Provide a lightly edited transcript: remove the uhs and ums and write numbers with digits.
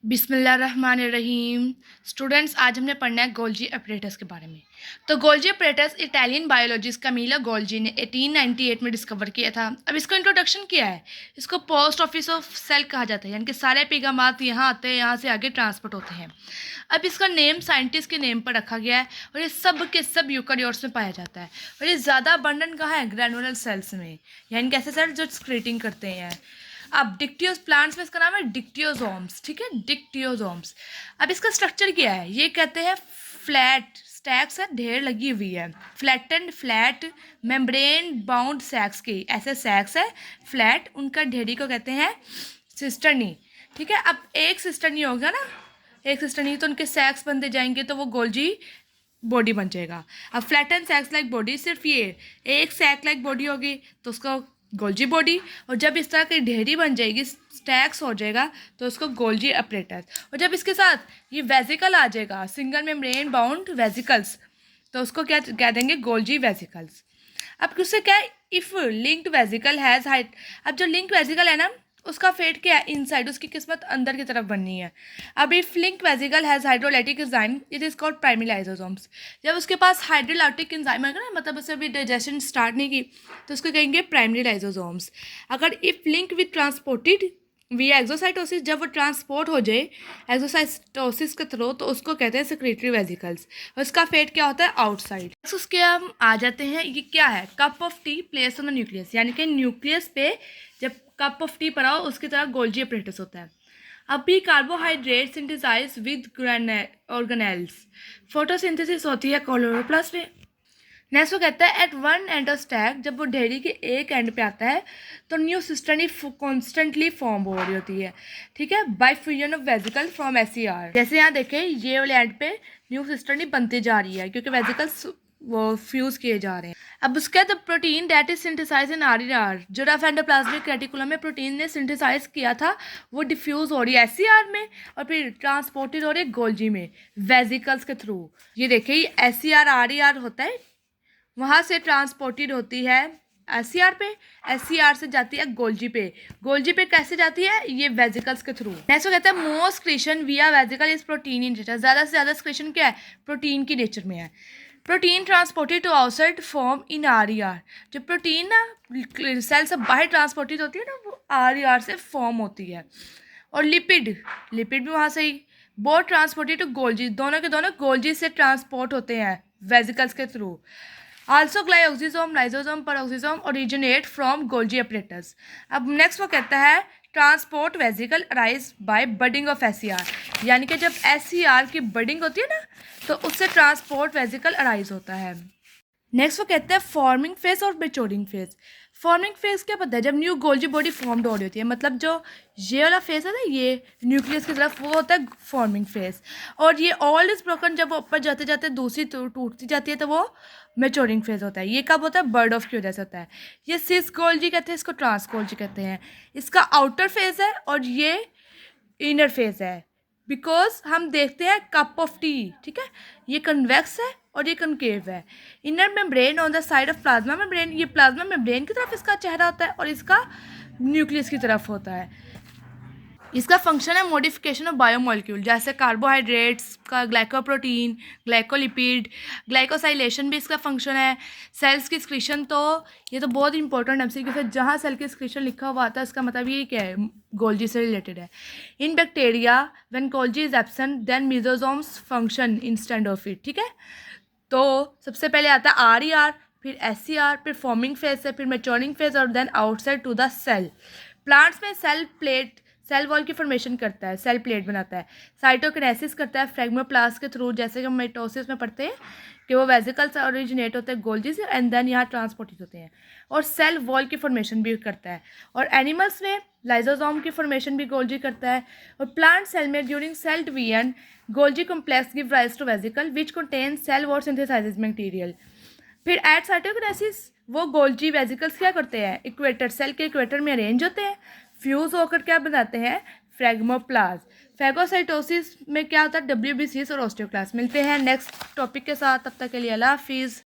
बिस्मिल्लाहिर्रहमानिर्रहीम। स्टूडेंट्स, आज हमने पढ़ना है गोल्जी अपरेटस के बारे में। तो Golgi apparatus Italian biologist Camillo Golgi ने 1898 में डिस्कवर किया था। अब इसको इंट्रोडक्शन किया है। इसको पोस्ट ऑफिस ऑफ सेल कहा जाता है, यानी कि सारे पैगामात यहाँ आते हैं, यहाँ से आगे ट्रांसपोर्ट होते हैं। अब इसका नेम साइंटिस्ट के नेम पर रखा गया है और ये सब के सब यूकेरियोट्स में पाया जाता है। और ये ज़्यादा अबंडेंट कहाँ है? ग्रैनुलर सेल्स में, यानी कि ऐसे सेल्स जो स्क्रीटिंग करते हैं। अब डिक्टियोस प्लांट्स में इसका नाम है डिक्टियोजोम्स, ठीक है, डिक्टियोजोम्स। अब इसका स्ट्रक्चर क्या है? ये कहते हैं फ्लैट स्टैक्स है, ढेर लगी हुई है, फ्लैटेंड फ्लैट मेम्ब्रेन बाउंड सैक्स की, ऐसे सैक्स है फ्लैट, उनका ढेरी को कहते हैं सिस्टर्नी, ठीक है। अब एक सिस्टर्नी होगा ना, एक सिस्टर्नी, तो उनके सैक्स बनते जाएंगे तो वो गोल्जी बॉडी बन जाएगा। अब फ्लैटन सैक्स लाइक बॉडी, सिर्फ ये एक सैक लाइक बॉडी होगी तो उसको गोल्जी बॉडी। और जब इस तरह की ढेरी बन जाएगी, स्टैक्स हो जाएगा, तो उसको गोल्जी अपरेटस। और जब इसके साथ ये वेजिकल आ जाएगा, सिंगल मेम्ब्रेन बाउंड वेजिकल्स, तो उसको क्या कह देंगे? Golgi vesicles. अब उससे क्या है? If linked vesicle has height. अब जो लिंक्ड वेजिकल है ना, उसका फेट क्या है? इनसाइड, उसकी किस्मत अंदर की तरफ बननी है। अब if linked vesicle has hydrolytic enzyme, it is called primary lysosomes. जब उसके पास हाइड्रोलाइटिक एंजाइम है ना, मतलब उससे अभी डाइजेशन स्टार्ट नहीं की, तो उसको कहेंगे प्राइमरी लाइसोसोम्स। अगर if link with transported via exocytosis, जब वो ट्रांसपोर्ट हो जाए एक्सोसाइटोसिस के थ्रू, तो उसको कहते हैं सेक्रेटरी वेजिकल्स। और उसका फेट क्या होता है? आउटसाइड। उसके हम आ जाते हैं, ये क्या है? Cup of T place on the nucleus, यानी कि न्यूक्लियस पे जब कप ऑफ टी पड़ा हो, उसकी तरह गोल्जी अपरेटस होता है। अभी carbohydrate synthesise with organelles, photosynthesis होती है क्लोरोप्लास्ट में। नेक्स्ट वो कहता है at one end of stack, जब वो ढेरी के एक एंड पे आता है तो न्यू सिस्टर्नी कॉन्स्टेंटली फॉर्म हो रही होती है, ठीक है, bye fusion of vesicle from SER. जैसे यहाँ देखें, ये वाले एंड पे न्यू सिस्टर्नी बनती जा रही है क्योंकि वेजिकल्स वो फ्यूज किए जा रहे हैं। अब उसके बाद protein that is synthesise in R, जो रफ एंडोप्लाज्मिक रेटिकुलम में प्रोटीन ने सिंथेसाइज किया था, वो डिफ्यूज हो रही है एसईआर में और फिर ट्रांसपोर्टेड हो रही है गोल्जी में वेजिकल्स के थ्रू। ये देखिए, एसईआर आर होता है, वहाँ से ट्रांसपोर्टेड होती है एससीआर पे, एससीआर से जाती है गोल्जी पे, गोल्जी पे कैसे जाती है? ये वेजिकल्स के थ्रू। नेक्स्ट कहते हैं मोस्ट एक्सक्रीशन विया vesicle is protein in nature, ज़्यादा से ज़्यादा एक्सक्रीशन क्या है? प्रोटीन की नेचर में है। Protein transported to outside form in R, जो प्रोटीन ना सेल से बाहर ट्रांसपोर्टेड होती है ना, वो आर से फॉर्म होती है। और लिपिड, लिपिड भी वहाँ से ही, बोथ ट्रांसपोर्टेड टू गोल्जी, दोनों के दोनों गोल्जी से ट्रांसपोर्ट होते हैं वेजिकल्स के through. Also glyoxysome lysosome peroxisome originate from Golgi apparatus. अब नेक्स्ट वो कहता है transport vesicle arise by budding of SCR, यानी कि जब एससीआर की बडिंग होती है ना, तो उससे ट्रांसपोर्ट वेजिकल अराइज होता है। नेक्स्ट वो कहते हैं फॉर्मिंग फेज और मेच्योरिंग फेज। फॉर्मिंग फेज क्या पता है? जब न्यू गोल्जी बॉडी फॉर्म्ड हो रही होती है, मतलब जो ये वाला फेज है ना, ये न्यूक्लियस की तरफ, वो होता है फॉर्मिंग फेज। और ये ऑल इज ब्रोकन, जब ऊपर जाते जाते दूसरी टूटती जाती है, तो वो मेच्योरिंग फेज होता है। ये कब होता है? बर्ड ऑफ क्यू जैसे होता है। ये सिस गोल्जी कहते हैं, इसको ट्रांस गोल्जी कहते हैं। इसका आउटर फेज है और ये इनर फेज है। बिकॉज हम देखते हैं कप ऑफ टी, ठीक है, ये कन्वेक्स है और ये कनकेव है। Inner membrane on the side of plasma membrane, ये प्लाज्मा मेम्ब्रेन की तरफ इसका चेहरा होता है और इसका न्यूक्लियस की तरफ होता है। इसका फंक्शन है मॉडिफिकेशन ऑफ बायोमोलिक्यूल, जैसे कार्बोहाइड्रेट्स का ग्लाइकोप्रोटीन, ग्लाइकोलिपिड, ग्लाइकोसाइलेशन भी इसका फंक्शन है। सेल्स की स्क्रीशन, तो ये तो बहुत इंपॉर्टेंट एमसीक्यू है, जहाँ सेल की स्क्रीशन लिखा हुआ आता है इसका मतलब ये क्या है? गोल्जी से रिलेटेड है। In bacteria when Golgi is absent then mesosomes function instead of it, ठीक है। तो सबसे पहले आता है आर, फिर एससीआर, फिर फॉर्मिंग फेज है, फिर मैच्योरिंग फेज और then outside to the cell. Plants में सेल प्लेट, सेल वॉल की फॉर्मेशन करता है, सेल प्लेट बनाता है। साइटोकिनेसिस करता है फ्रेगमोप्लास्ट के थ्रू, जैसे कि हम माइटोसिस में पढ़ते हैं कि वो वेजिकल्स ओरिजिनेट होते हैं गोल्जी से एंड देन यहाँ ट्रांसपोर्टेड होते हैं। और सेल वॉल की फॉर्मेशन भी करता है। और एनिमल्स में लाइजोसोम की फॉर्मेशन भी गोल्जी करता है। और प्लांट सेल में during cell division Golgi complex give rise to vesicle which contain cell wall synthesise material. फिर एट साइटोकिनेसिस वो गोल्जी वेजिकल्स क्या करते हैं? इक्वेटर, सेल के इक्वेटर में अरेंज होते हैं, फ्यूज होकर क्या बनाते हैं? फ्रेगमोप्लाज्म। फैगोसाइटोसिस में क्या होता है? WBCs और ओस्टियोक्लास्ट। मिलते हैं नेक्स्ट टॉपिक के साथ, तब तक के लिए अल्लाह हाफिज़।